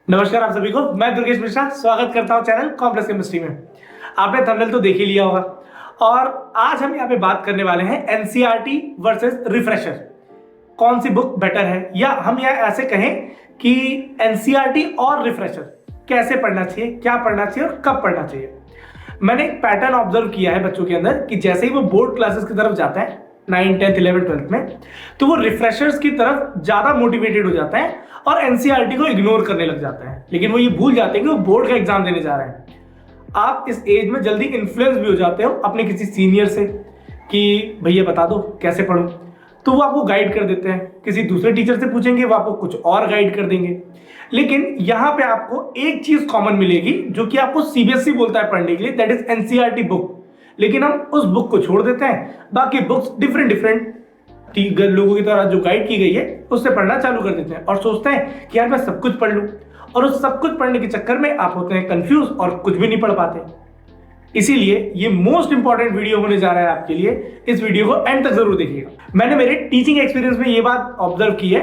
नमस्कार आप सभी को, मैं दुर्गेश मिश्रा स्वागत करता हूं चैनल कॉम्प्लेक्स केमिस्ट्री में। आपने थंबनेल तो देख ही लिया होगा और आज हम यहाँ पे बात करने वाले हैं एनसीईआरटी वर्सेस रिफ्रेशर। कौन सी बुक बेटर है, या हम यहाँ ऐसे कहें कि एनसीईआरटी और रिफ्रेशर कैसे पढ़ना चाहिए, क्या पढ़ना चाहिए और कब पढ़ना चाहिए। मैंने एक पैटर्न ऑब्जर्व किया है बच्चों के अंदर कि जैसे ही वो बोर्ड क्लासेस की तरफ जाता है 9, 10, 11, 12 में, तो वो रिफ्रेशर्स की तरफ ज्यादा मोटिवेटेड हो जाता है और एनसीईआरटी को इग्नोर करने लग जाता है। लेकिन वो ये भूल जाते हैं कि वो बोर्ड का एग्जाम देने जा रहे हैं। आप इस एज में जल्दी इन्फ्लुएंस भी हो जाते हो अपने किसी सीनियर से कि भैया बता दो कैसे पढूं, तो वो आपको गाइड कर देते हैं। किसी दूसरे टीचर से पूछेंगे, वो आपको कुछ और गाइड कर देंगे। लेकिन यहाँ पे आपको एक चीज कॉमन मिलेगी जो कि आपको सीबीएसई बोलता है पढ़ने के लिए, दैट इज एनसीईआरटी बुक। लेकिन हम उस बुक को छोड़ देते हैं, बाकी बुक्स डिफरेंट लोगों की तरह जो गाइड की गई है उससे पढ़ना चालू कर देते हैं और सोचते हैं कि यार मैं सब कुछ पढ़ लूं। और उस सब कुछ पढ़ने के चक्कर में आप होते हैं कंफ्यूज और कुछ भी नहीं पढ़ पाते। इसीलिए ये मोस्ट इंपॉर्टेंट वीडियो होने जा रहा है आपके लिए। इस वीडियो को एंड तक जरूर देखिएगा। मैंने मेरे टीचिंग एक्सपीरियंस में ये बात ऑब्जर्व की है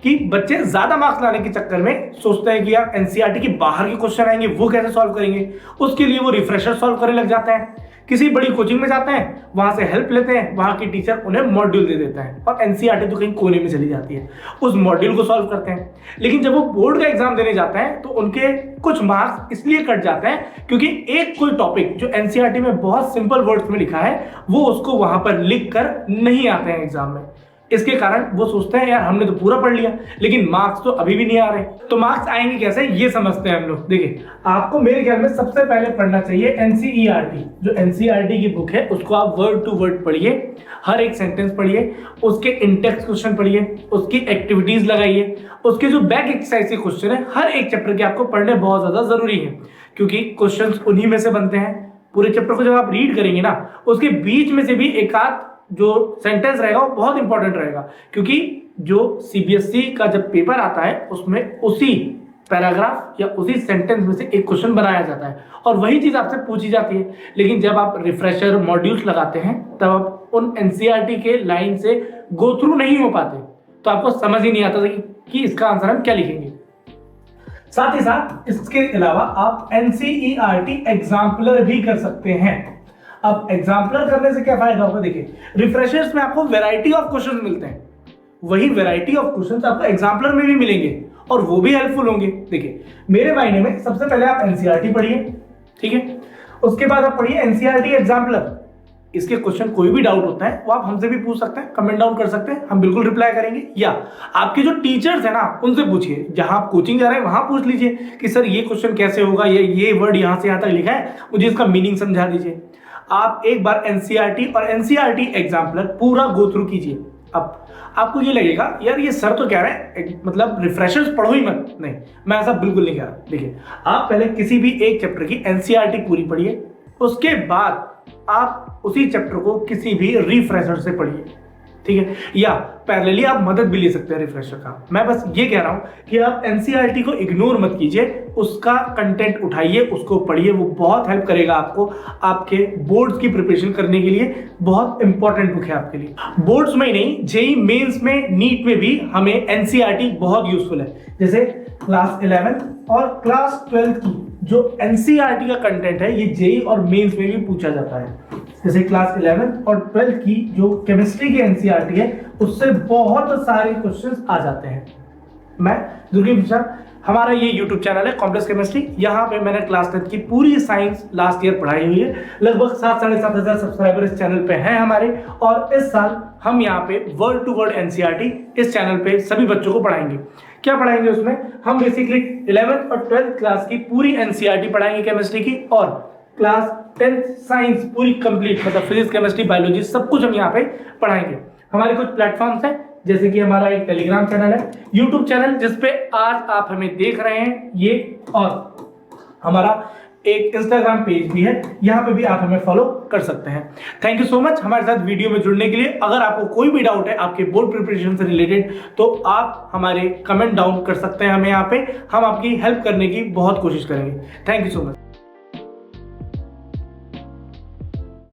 कि बच्चे ज्यादा मार्क्स लाने के चक्कर में सोचते हैं कि यार एनसीईआरटी के बाहर के क्वेश्चन आएंगे, वो कैसे सॉल्व करेंगे। उसके लिए वो रिफ्रेशर सॉल्व करने लग जाते हैं, किसी बड़ी कोचिंग में जाते हैं, वहां से हेल्प लेते हैं, वहां की टीचर उन्हें मॉड्यूल दे देता है और एनसीईआरटी तो कहीं कोने में चली जाती है, उस मॉड्यूल को सॉल्व करते हैं। लेकिन जब वो बोर्ड का एग्जाम देने जाते हैं तो उनके कुछ मार्क्स इसलिए कट जाते हैं क्योंकि एक कोई टॉपिक जो एनसीईआरटी में बहुत सिंपल वर्ड्स में लिखा है वो उसको वहां पर लिख कर नहीं आते हैं एग्जाम में। इसके कारण वो सोचते हैं यार हमने तो पूरा पढ़ लिया, लेकिन मार्क्स तो अभी भी नहीं आ रहे। तो मार्क्स आएंगे कैसे, ये समझते हैं हम लोग। देखिए, आपको मेरे ख्याल में सबसे पहले पढ़ना चाहिए एनसीईआरटी। जो एनसीईआरटी की बुक है उसको आप वर्ड टू वर्ड पढ़िए, हर एक सेंटेंस पढ़िए, उसके इंटेक्स्ट क्वेश्चन पढ़िए, उसकी एक्टिविटीज लगाइए, उसके जो बैक एक्सरसाइज के क्वेश्चन है हर एक चैप्टर के आपको पढ़ने बहुत ज्यादा जरूरी है, क्योंकि क्वेश्चन उन्हीं में से बनते हैं। पूरे चैप्टर को जब आप रीड करेंगे ना, उसके बीच में से भी एक आध जो सेंटेंस रहेगा वो बहुत इंपॉर्टेंट रहेगा, क्योंकि जो सीबीएसई का जब पेपर आता है उसमें उसी पैराग्राफ या उसी सेंटेंस में से एक क्वेश्चन बनाया जाता है और वही चीज आपसे पूछी जाती है। लेकिन जब आप रिफ्रेशर मॉड्यूल्स लगाते हैं तब आप उन एनसीईआरटी के लाइन से गो थ्रू नहीं हो पाते, तो आपको समझ ही नहीं आता कि इसका आंसर हम क्या लिखेंगे। साथ ही साथ इसके अलावा आप एनसीईआरटी एग्जाम्पलर भी कर सकते हैं। अब एग्जाम्पलर करने से क्या फायदा होगा, देखिए रिफ्रेशर्स में आपको वैरायटी ऑफ क्वेश्चंस मिलते हैं, वही वैरायटी ऑफ क्वेश्चंस आपको एग्जाम्पलर में भी मिलेंगे और वो भी हेल्पफुल होंगे। देखिए मेरे मायने में सबसे पहले आप एनसीईआरटी पढ़िए, ठीक है, उसके बाद आप पढ़िए एनसीईआरटी एग्जाम्पलर। इसके क्वेश्चन कोई भी डाउट होता है वो आप हमसे भी पूछ सकते हैं, कमेंट डाउन कर सकते हैं, हम बिल्कुल रिप्लाई करेंगे। या आपके जो टीचर्स है ना उनसे पूछिए, जहां आप कोचिंग जा रहे हैं वहां पूछ लीजिए कि सर ये क्वेश्चन कैसे होगा, ये वर्ड यहां से यहां तक लिखा है, मुझे इसका मीनिंग समझा दीजिए। आप एक बार एनसीईआरटी और एनसीईआरटी एग्जाम्पलर पूरा गो थ्रू कीजिए। अब आपको ये लगेगा यार ये सर तो कह रहे हैं मतलब रिफ्रेशर्स पढ़ो ही मत। नहीं, मैं ऐसा बिल्कुल नहीं कह रहा। देखिए, आप पहले किसी भी एक चैप्टर की एनसीईआरटी पूरी पढ़िए, उसके बाद आप उसी चैप्टर को किसी भी रिफ्रेशर से पढ़िए, ठीक है, या पैरेलली आप मदद भी ले सकते हैं रिफ्रेशर का। मैं बस ये कह रहा हूं कि आप एनसीईआरटी को इग्नोर मत कीजिए, उसका कंटेंट उठाइए, उसको पढ़िए, वो बहुत हेल्प करेगा आपको आपके बोर्ड्स की प्रिपरेशन करने के लिए। बहुत इंपॉर्टेंट बुक है आपके लिए, बोर्ड्स में ही नहीं, जेईई मेंस में, नीट में भी हमें एनसीईआरटी बहुत यूजफुल है। जैसे क्लास 11 और क्लास 12 की जो एनसीईआरटी का कंटेंट है ये जेईई और मेंस में भी पूछा जाता है। जैसे क्लास 11 और 12 की जो केमिस्ट्री की एनसीईआरटी है उससे बहुत सारे क्वेश्चंस आ जाते हैं। मैं दुर्गेश मिश्रा, हमारा ये यूट्यूब चैनल है कॉम्प्लेक्स केमिस्ट्री। यहाँ पे मैंने क्लास 10 की पूरी साइंस लास्ट ईयर पढ़ाई हुई है। लगभग 7-7.5 हजार सब्सक्राइबर इस चैनल पे हैं हमारे, और इस साल हम यहाँ पे वर्ड टू वर्ड एनसीईआरटी इस चैनल पे सभी बच्चों को पढ़ाएंगे। क्या पढ़ाएंगे उसमें, हम बेसिकली 11th और 12th क्लास की पूरी एनसीईआरटी पढ़ाएंगे केमिस्ट्री की, और क्लास 10th साइंस पूरी कंप्लीट, मतलब फिजिक्स, केमिस्ट्री, बायोलॉजी सब कुछ हम यहाँ पे पढ़ाएंगे। हमारे कुछ प्लेटफॉर्म्स हैं, जैसे कि हमारा एक टेलीग्राम चैनल है, यूट्यूब चैनल जिसपे आज आप हमें देख रहे हैं ये, और हमारा एक इंस्टाग्राम पेज भी है, यहाँ पे भी आप हमें फॉलो कर सकते हैं। थैंक यू सो मच हमारे साथ वीडियो में जुड़ने के लिए। अगर आपको कोई भी डाउट है आपके बोर्ड प्रिपरेशन से रिलेटेड तो आप हमारे कमेंट डाउन कर सकते हैं हमें यहाँ पे, हम आपकी हेल्प करने की बहुत कोशिश करेंगे। Thank you so much.